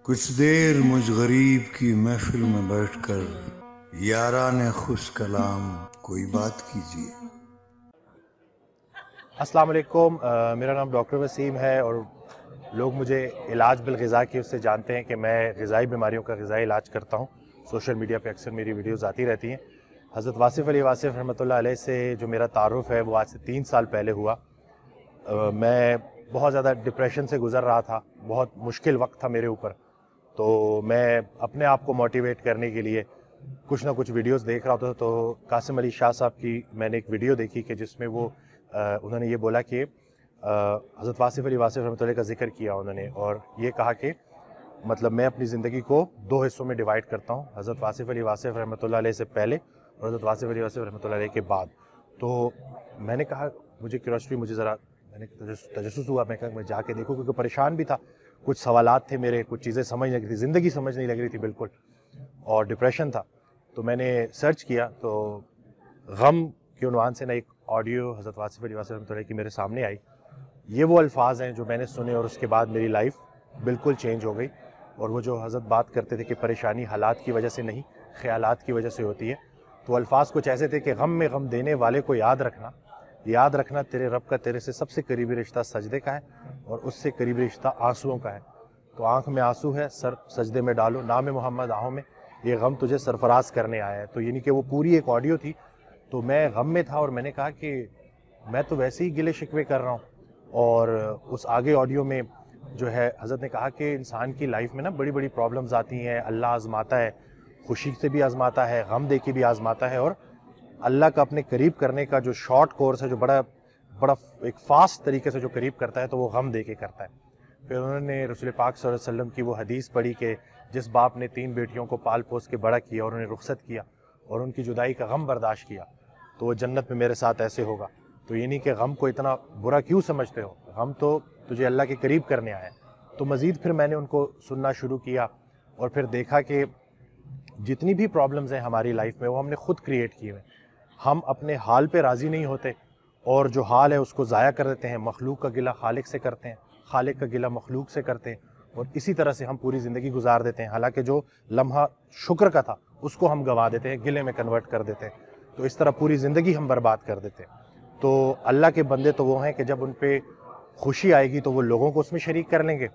کچھ دیر مجھ غریب کی محفل میں بیٹھ کر یاران خوش کلام کوئی بات کیجیے۔ السلام علیکم، میرا نام ڈاکٹر وسیم ہے اور لوگ مجھے علاج بالغذا کی اس سے جانتے ہیں کہ میں غذائی بیماریوں کا غذائی علاج کرتا ہوں۔ سوشل میڈیا پہ اکثر میری ویڈیوز آتی رہتی ہیں۔ حضرت واصف علی واصف رحمۃ اللہ علیہ سے جو میرا تعارف ہے وہ آج سے 3 سال پہلے ہوا۔ میں بہت زیادہ ڈپریشن سے گزر رہا تھا، بہت مشکل وقت تھا میرے اوپر، تو میں اپنے آپ کو موٹیویٹ کرنے کے لیے کچھ نہ کچھ ویڈیوز دیکھ رہا تھا۔ تو قاسم علی شاہ صاحب کی میں نے ایک ویڈیو دیکھی کہ جس میں وہ انہوں نے یہ بولا کہ حضرت واصف علی واصف رحمۃ اللہ کا ذکر کیا انہوں نے، اور یہ کہا کہ مطلب میں اپنی زندگی کو 2 حصوں میں ڈیوائڈ کرتا ہوں، حضرت واصف علی واصف رحمۃ اللہ علیہ سے پہلے اور حضرت واصف علی واصف رحمۃ اللہ علیہ کے بعد۔ تو میں نے کہا مجھے کیوریوسٹی، میں نے تجسس ہوا، میں کہا میں جا کے دیکھوں، کیونکہ پریشان بھی تھا، کچھ سوالات تھے میرے، کچھ چیزیں سمجھ نہیں لگ رہی تھی، زندگی سمجھ نہیں لگ رہی تھی بالکل، اور ڈپریشن تھا۔ تو میں نے سرچ کیا تو غم کے عنوان سے ایک آڈیو حضرت واصف علی واصف رحمۃ اللہ کی میرے سامنے آئی۔ یہ وہ الفاظ ہیں جو میں نے سنے اور اس کے بعد میری لائف بالکل چینج ہو گئی۔ اور وہ جو حضرت بات کرتے تھے کہ پریشانی حالات کی وجہ سے نہیں، خیالات کی وجہ سے ہوتی ہے، تو الفاظ کچھ ایسے تھے کہ غم میں غم دینے والے کو یاد رکھنا تیرے رب کا تیرے سے سب سے قریبی رشتہ سجدے کا ہے اور اس سے قریبی رشتہ آنسوؤں کا ہے۔ تو آنکھ میں آنسو ہے، سر سجدے میں ڈالو، نام محمد آہوں میں یہ غم تجھے سرفراز کرنے آیا ہے۔ تو یعنی کہ وہ پوری ایک آڈیو تھی۔ تو میں غم میں تھا اور میں نے کہا کہ میں تو ویسے ہی گلے شکوے کر رہا ہوں، اور اس آگے آڈیو میں جو ہے حضرت نے کہا کہ انسان کی لائف میں نا بڑی بڑی پرابلمز آتی ہیں، اللہ آزماتا ہے، خوشی سے بھی آزماتا ہے، غم دے کے بھی آزماتا ہے، اور اللہ کا اپنے قریب کرنے کا جو شارٹ کورس ہے، جو بڑا ایک فاسٹ طریقے سے جو قریب کرتا ہے، تو وہ غم دے کے کرتا ہے۔ پھر انہوں نے رسول پاک صلی اللہ علیہ وسلم کی وہ حدیث پڑھی کہ جس باپ نے 3 بیٹیوں کو پال پوس کے بڑا کیا اور انہیں رخصت کیا اور ان کی جدائی کا غم برداشت کیا، تو وہ جنت میں میرے ساتھ ایسے ہوگا۔ تو یہ نہیں کہ غم کو اتنا برا کیوں سمجھتے ہو، غم تو تجھے اللہ کے قریب کرنے آیا ہے۔ تو مزید پھر میں نے ان کو سننا شروع کیا اور پھر دیکھا کہ جتنی بھی پرابلمز ہیں ہماری لائف میں وہ ہم نے خود کریٹ کی ہوئے۔ ہم اپنے حال پہ راضی نہیں ہوتے اور جو حال ہے اس کو ضائع کر دیتے ہیں، مخلوق کا گلہ خالق سے کرتے ہیں، خالق کا گلہ مخلوق سے کرتے ہیں، اور اسی طرح سے ہم پوری زندگی گزار دیتے ہیں۔ حالانکہ جو لمحہ شکر کا تھا اس کو ہم گوا دیتے ہیں، گلے میں کنورٹ کر دیتے ہیں، تو اس طرح پوری زندگی ہم برباد کر دیتے ہیں۔ تو اللہ کے بندے تو وہ ہیں کہ جب ان پہ خوشی آئے گی تو وہ لوگوں کو اس میں شریک کر لیں گے،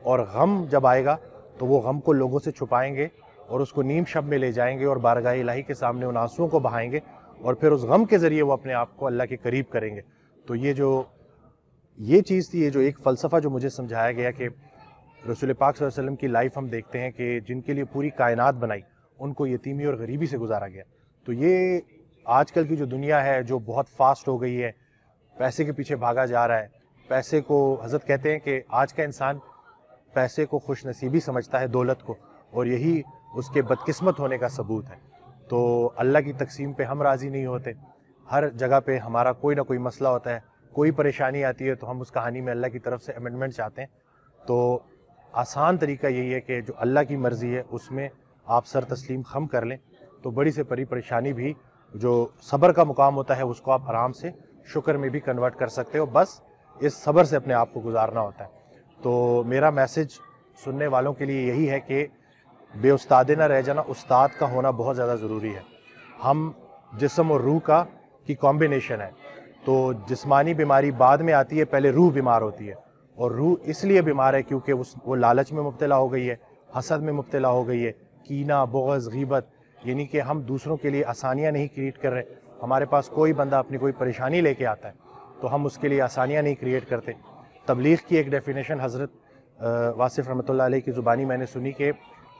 اور غم جب آئے گا تو وہ غم کو لوگوں سے چھپائیں گے اور اس کو نیم شب میں لے جائیں گے اور بارگاہ الہی کے سامنے ان آنسوؤں کو بہائیں گے، اور پھر اس غم کے ذریعے وہ اپنے آپ کو اللہ کے قریب کریں گے۔ تو یہ چیز تھی، یہ جو ایک فلسفہ جو مجھے سمجھایا گیا کہ رسول پاک صلی اللہ علیہ وسلم کی لائف ہم دیکھتے ہیں کہ جن کے لیے پوری کائنات بنائی ان کو یتیمی اور غریبی سے گزارا گیا۔ تو یہ آج کل کی جو دنیا ہے جو بہت فاسٹ ہو گئی ہے، پیسے کے پیچھے بھاگا جا رہا ہے، پیسے کو حضرت کہتے ہیں کہ آج کا انسان پیسے کو خوش نصیبی سمجھتا ہے، دولت کو، اور یہی اس کے بدقسمت ہونے کا ثبوت ہے۔ تو اللہ کی تقسیم پہ ہم راضی نہیں ہوتے، ہر جگہ پہ ہمارا کوئی نہ کوئی مسئلہ ہوتا ہے، کوئی پریشانی آتی ہے تو ہم اس کہانی میں اللہ کی طرف سے امینڈمنٹ چاہتے ہیں۔ تو آسان طریقہ یہی ہے کہ جو اللہ کی مرضی ہے اس میں آپ سر تسلیم خم کر لیں، تو بڑی سے بڑی پریشانی بھی جو صبر کا مقام ہوتا ہے اس کو آپ آرام سے شکر میں بھی کنورٹ کر سکتے ہو، بس اس صبر سے اپنے آپ کو گزارنا ہوتا ہے۔ تو میرا میسج سننے والوں کے لیے یہی ہے کہ بے استاد نہ رہ جانا، استاد کا ہونا بہت زیادہ ضروری ہے۔ ہم جسم اور روح کی کمبینیشن ہے، تو جسمانی بیماری بعد میں آتی ہے، پہلے روح بیمار ہوتی ہے، اور روح اس لیے بیمار ہے کیونکہ وہ لالچ میں مبتلا ہو گئی ہے، حسد میں مبتلا ہو گئی ہے، کینہ، بغض، غیبت، یعنی کہ ہم دوسروں کے لیے آسانیاں نہیں کریٹ کر رہے۔ ہمارے پاس کوئی بندہ اپنی کوئی پریشانی لے کے آتا ہے تو ہم اس کے لیے آسانیاں نہیں کریٹ کرتے۔ تبلیغ کی ایک ڈیفینیشن حضرت واصف رحمۃ اللہ علیہ کی زبانی میں نے سنی کہ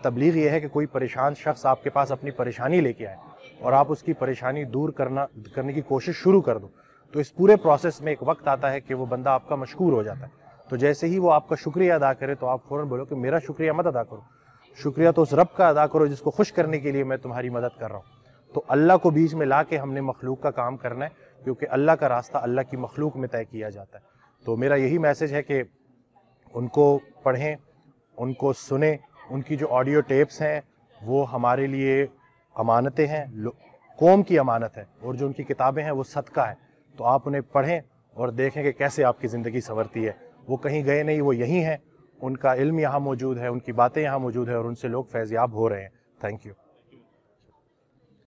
تبلیغ یہ ہے کہ کوئی پریشان شخص آپ کے پاس اپنی پریشانی لے کے آئے اور آپ اس کی پریشانی دور کرنے کی کوشش شروع کر دو، تو اس پورے پروسیس میں ایک وقت آتا ہے کہ وہ بندہ آپ کا مشکور ہو جاتا ہے۔ تو جیسے ہی وہ آپ کا شکریہ ادا کرے تو آپ فوراً بولو کہ میرا شکریہ مت ادا کرو، شکریہ تو اس رب کا ادا کرو جس کو خوش کرنے کے لیے میں تمہاری مدد کر رہا ہوں۔ تو اللہ کو بیچ میں لا کے ہم نے مخلوق کا کام کرنا ہے، کیونکہ اللہ کا راستہ اللہ کی مخلوق میں طے کیا جاتا ہے۔ تو میرا یہی میسج ہے کہ ان کو پڑھیں، ان کو سنیں، ان کی جو آڈیو ٹیپس ہیں وہ ہمارے لیے امانتیں ہیں، قوم کی امانت ہے، اور جو ان کی کتابیں ہیں وہ صدقہ ہے۔ تو آپ انہیں پڑھیں اور دیکھیں کہ کیسے آپ کی زندگی سنورتی ہے۔ وہ کہیں گئے نہیں، وہ یہیں ہیں، ان کا علم یہاں موجود ہے، ان کی باتیں یہاں موجود ہے اور ان سے لوگ فیضیاب ہو رہے ہیں. Thank you.